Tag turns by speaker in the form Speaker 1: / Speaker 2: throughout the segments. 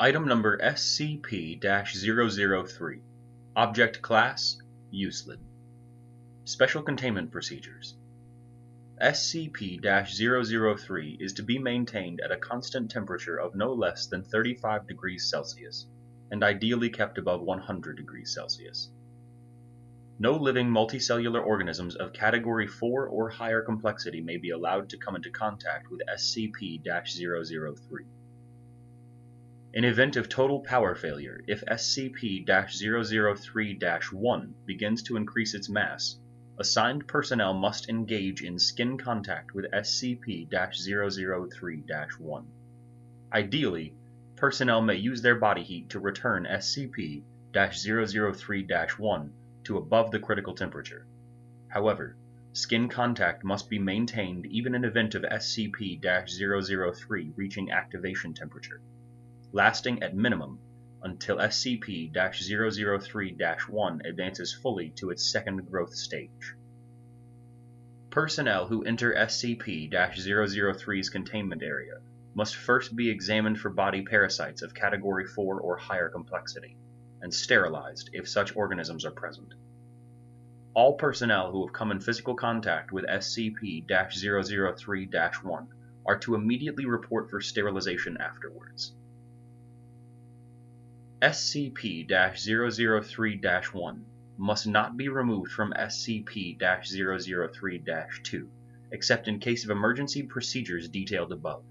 Speaker 1: Item number SCP-003. Object Class: Uselid. Special Containment Procedures. SCP-003 is to be maintained at a constant temperature of no less than 35 degrees Celsius, and ideally kept above 100 degrees Celsius. No living multicellular organisms of Category 4 or higher complexity may be allowed to come into contact with SCP-003. In event of total power failure, if SCP-003-1 begins to increase its mass, assigned personnel must engage in skin contact with SCP-003-1. Ideally, personnel may use their body heat to return SCP-003-1 to above the critical temperature. However, skin contact must be maintained even in event of SCP-003 reaching activation temperature, lasting at minimum until SCP-003-1 advances fully to its second growth stage. Personnel who enter SCP-003's containment area must first be examined for body parasites of Category 4 or higher complexity, and sterilized if such organisms are present. All personnel who have come in physical contact with SCP-003-1 are to immediately report for sterilization afterwards. SCP-003-1 must not be removed from SCP-003-2, except in case of emergency procedures detailed above.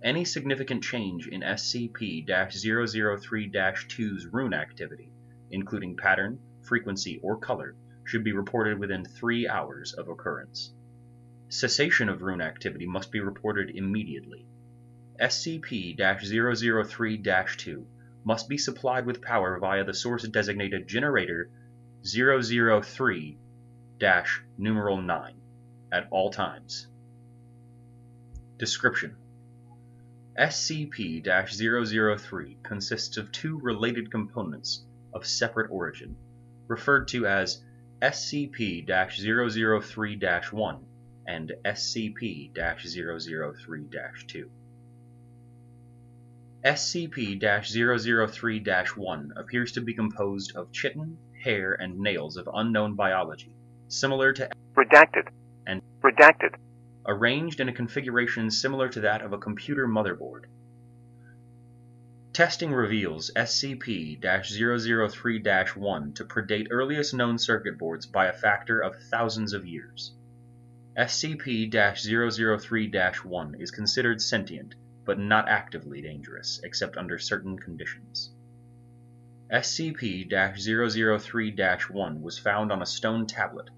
Speaker 1: Any significant change in SCP-003-2's rune activity, including pattern, frequency, or color, should be reported within 3 hours of occurrence. Cessation of rune activity must be reported immediately. SCP-003-2 must be supplied with power via the source-designated generator 003-9 at all times. Description: SCP-003 consists of two related components of separate origin, referred to as SCP-003-1 and SCP-003-2. SCP-003-1 appears to be composed of chitin, hair, and nails of unknown biology, similar to
Speaker 2: Redacted.
Speaker 1: And
Speaker 2: Redacted.
Speaker 1: arranged in a configuration similar to that of a computer motherboard. Testing reveals SCP-003-1 to predate earliest known circuit boards by a factor of thousands of years. SCP-003-1 is considered sentient, but not actively dangerous, except under certain conditions. SCP-003-1 was found on a stone tablet,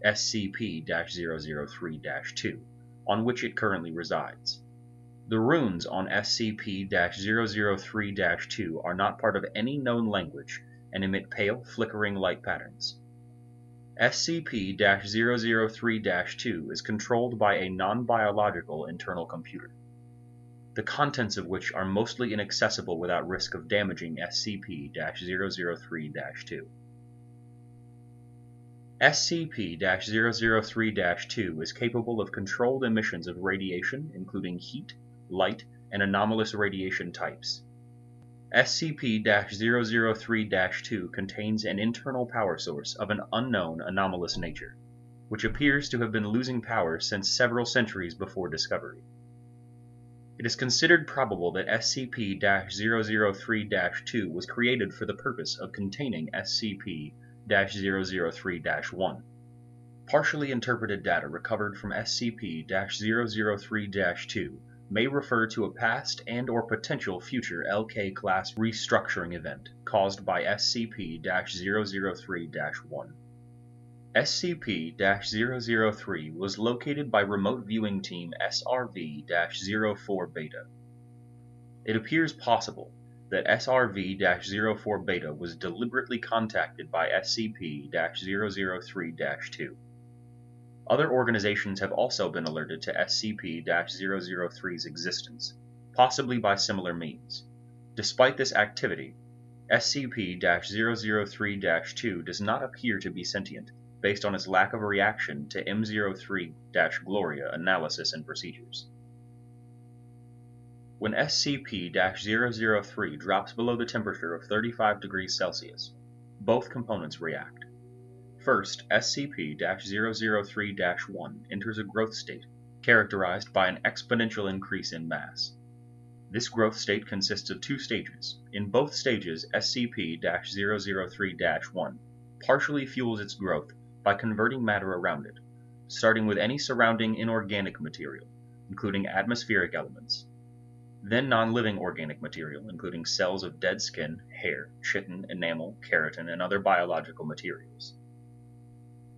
Speaker 1: SCP-003-2, on which it currently resides. The runes on SCP-003-2 are not part of any known language and emit pale, flickering light patterns. SCP-003-2 is controlled by a non-biological internal computer, the contents of which are mostly inaccessible without risk of damaging SCP-003-2. SCP-003-2 is capable of controlled emissions of radiation, including heat, light, and anomalous radiation types. SCP-003-2 contains an internal power source of an unknown anomalous nature, which appears to have been losing power since several centuries before discovery. It is considered probable that SCP-003-2 was created for the purpose of containing SCP-003-1. Partially interpreted data recovered from SCP-003-2 may refer to a past and/or potential future LK-class restructuring event caused by SCP-003-1. SCP-003 was located by Remote Viewing Team SRV-04 Beta. It appears possible that SRV-04 Beta was deliberately contacted by SCP-003-2. Other organizations have also been alerted to SCP-003's existence, possibly by similar means. Despite this activity, SCP-003-2 does not appear to be sentient, based on its lack of reaction to M03-Gloria analysis and procedures. When SCP-003 drops below the temperature of 35 degrees Celsius, both components react. First, SCP-003-1 enters a growth state, characterized by an exponential increase in mass. This growth state consists of two stages. In both stages, SCP-003-1 partially fuels its growth by converting matter around it, starting with any surrounding inorganic material, including atmospheric elements, then non-living organic material, including cells of dead skin, hair, chitin, enamel, keratin, and other biological materials.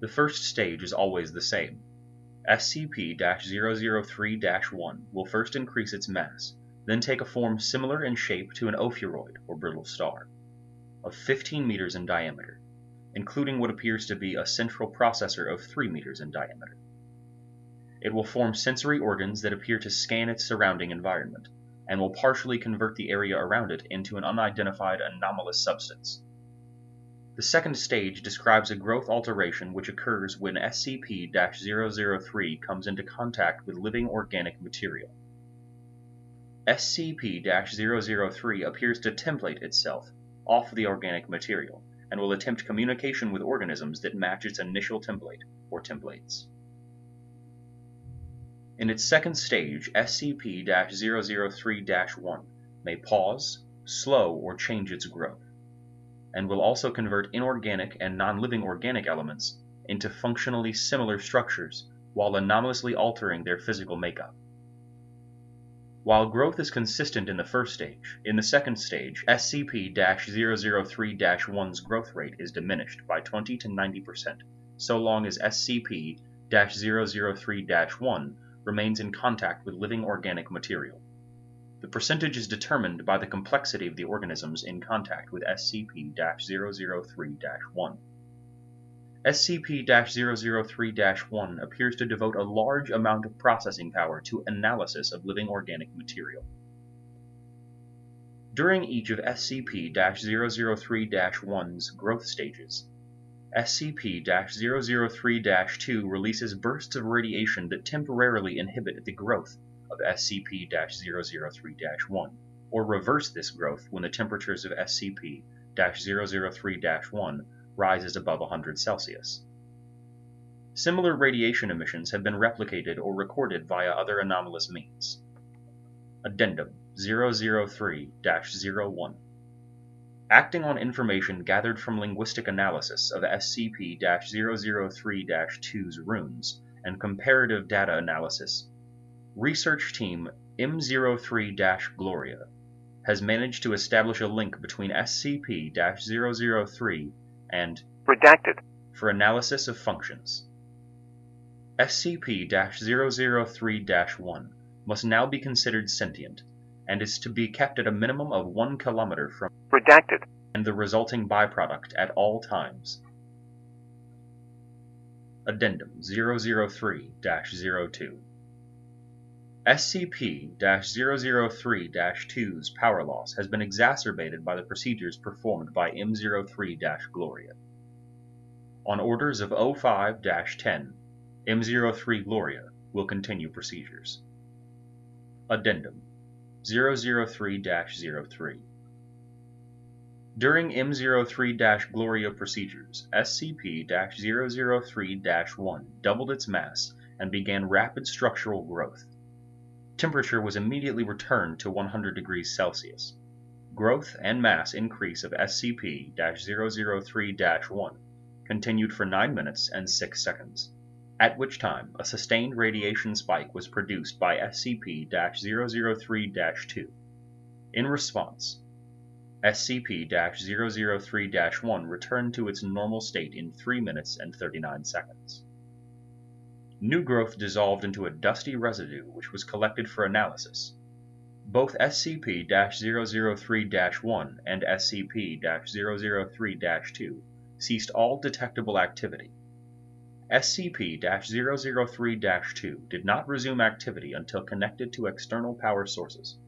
Speaker 1: The first stage is always the same. SCP-003-1 will first increase its mass, then take a form similar in shape to an ophiuroid, or brittle star, of 15 meters in diameter, including what appears to be a central processor of 3 meters in diameter. It will form sensory organs that appear to scan its surrounding environment, and will partially convert the area around it into an unidentified anomalous substance. The second stage describes a growth alteration which occurs when SCP-003 comes into contact with living organic material. SCP-003 appears to template itself off the organic material, and will attempt communication with organisms that match its initial template, or templates. In its second stage, SCP-003-1 may pause, slow, or change its growth, and will also convert inorganic and non-living organic elements into functionally similar structures while anomalously altering their physical makeup. While growth is consistent in the first stage, in the second stage, SCP-003-1's growth rate is diminished by 20 to 90%, so long as SCP-003-1 remains in contact with living organic material. The percentage is determined by the complexity of the organisms in contact with SCP-003-1. SCP-003-1 appears to devote a large amount of processing power to analysis of living organic material. During each of SCP-003-1's growth stages, SCP-003-2 releases bursts of radiation that temporarily inhibit the growth of SCP-003-1, or reverse this growth when the temperatures of SCP-003-1 rises above 100 Celsius. Similar radiation emissions have been replicated or recorded via other anomalous means. Addendum 003-01. Acting on information gathered from linguistic analysis of SCP-003-2's runes and comparative data analysis, Research Team M03-Gloria has managed to establish a link between SCP-003 and
Speaker 2: Redacted
Speaker 1: for analysis of functions. SCP-003-1 must now be considered sentient and is to be kept at a minimum of 1 kilometer from
Speaker 2: Redacted
Speaker 1: and the resulting byproduct at all times. Addendum 003-02. SCP-003-2's power loss has been exacerbated by the procedures performed by M03-Gloria. On orders of O5-10, M03 Gloria will continue procedures. Addendum 003-03. During M03-Gloria procedures, SCP-003-1 doubled its mass and began rapid structural growth. Temperature was immediately returned to 100 degrees Celsius. Growth and mass increase of SCP-003-1 continued for 9 minutes and 6 seconds, at which time a sustained radiation spike was produced by SCP-003-2. In response, SCP-003-1 returned to its normal state in 3 minutes and 39 seconds. New growth dissolved into a dusty residue which was collected for analysis. Both SCP-003-1 and SCP-003-2 ceased all detectable activity. SCP-003-2 did not resume activity until connected to external power sources.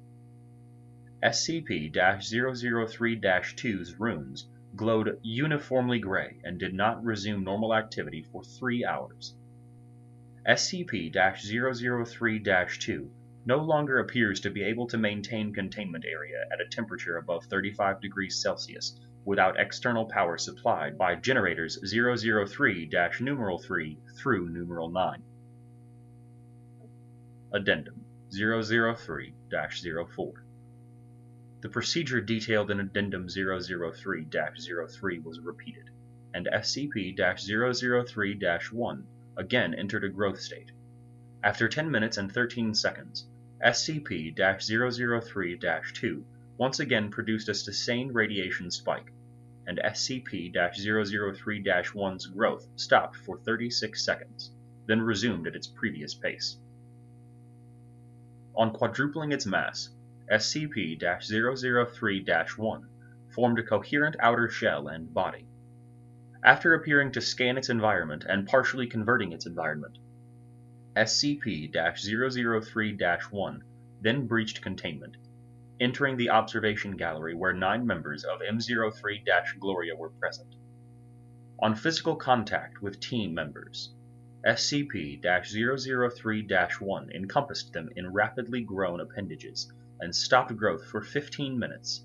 Speaker 1: SCP-003-2's runes glowed uniformly gray and did not resume normal activity for 3 hours. SCP-003-2 no longer appears to be able to maintain containment area at a temperature above 35 degrees Celsius without external power supplied by generators 003-3 through numeral 9. Addendum 003-04. The procedure detailed in Addendum 003-03 was repeated, and SCP-003-1 again entered a growth state. After 10 minutes and 13 seconds, SCP-003-2 once again produced a sustained radiation spike, and SCP-003-1's growth stopped for 36 seconds, then resumed at its previous pace. On quadrupling its mass, SCP-003-1 formed a coherent outer shell and body. After appearing to scan its environment and partially converting its environment, SCP-003-1 then breached containment, entering the observation gallery where 9 members of M03-Gloria were present. On physical contact with team members, SCP-003-1 encompassed them in rapidly grown appendages and stopped growth for 15 minutes.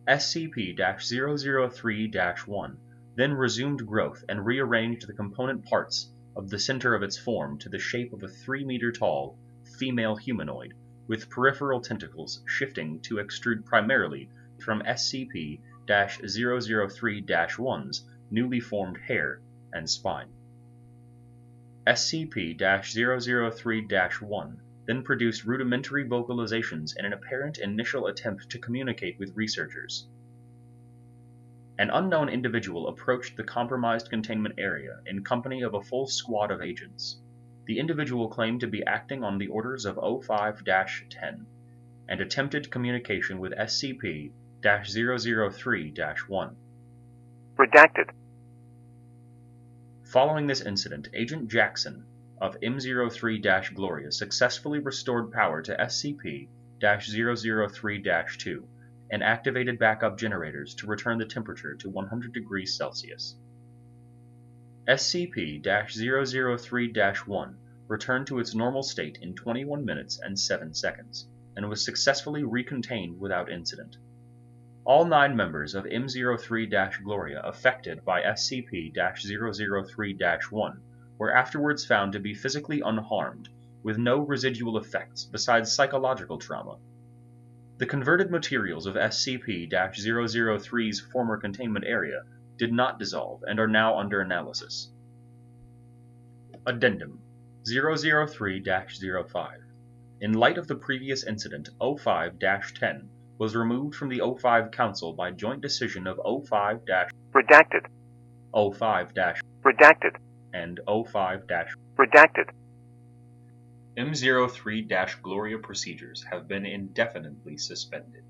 Speaker 1: SCP-003-1 then resumed growth and rearranged the component parts of the center of its form to the shape of a 3-meter-tall female humanoid with peripheral tentacles shifting to extrude primarily from SCP-003-1's newly formed hair and spine. SCP-003-1 then produced rudimentary vocalizations in an apparent initial attempt to communicate with researchers. An unknown individual approached the compromised containment area in company of a full squad of agents. The individual claimed to be acting on the orders of 05-10 and attempted communication with SCP-003-1.
Speaker 2: Redacted.
Speaker 1: Following this incident, Agent Jackson of M03-Gloria successfully restored power to SCP-003-2 and activated backup generators to return the temperature to 100 degrees Celsius. SCP-003-1 returned to its normal state in 21 minutes and 7 seconds, and was successfully recontained without incident. All 9 members of M03-Gloria affected by SCP-003-1 were afterwards found to be physically unharmed, with no residual effects besides psychological trauma. The converted materials of SCP-003's former containment area did not dissolve and are now under analysis. Addendum 003-05. In light of the previous incident, 05-10 was removed from the 05 Council by joint decision of 05-
Speaker 2: Redacted.
Speaker 1: 05-
Speaker 2: Redacted.
Speaker 1: and 05-
Speaker 2: Redacted.
Speaker 1: M03-Gloria procedures have been indefinitely suspended.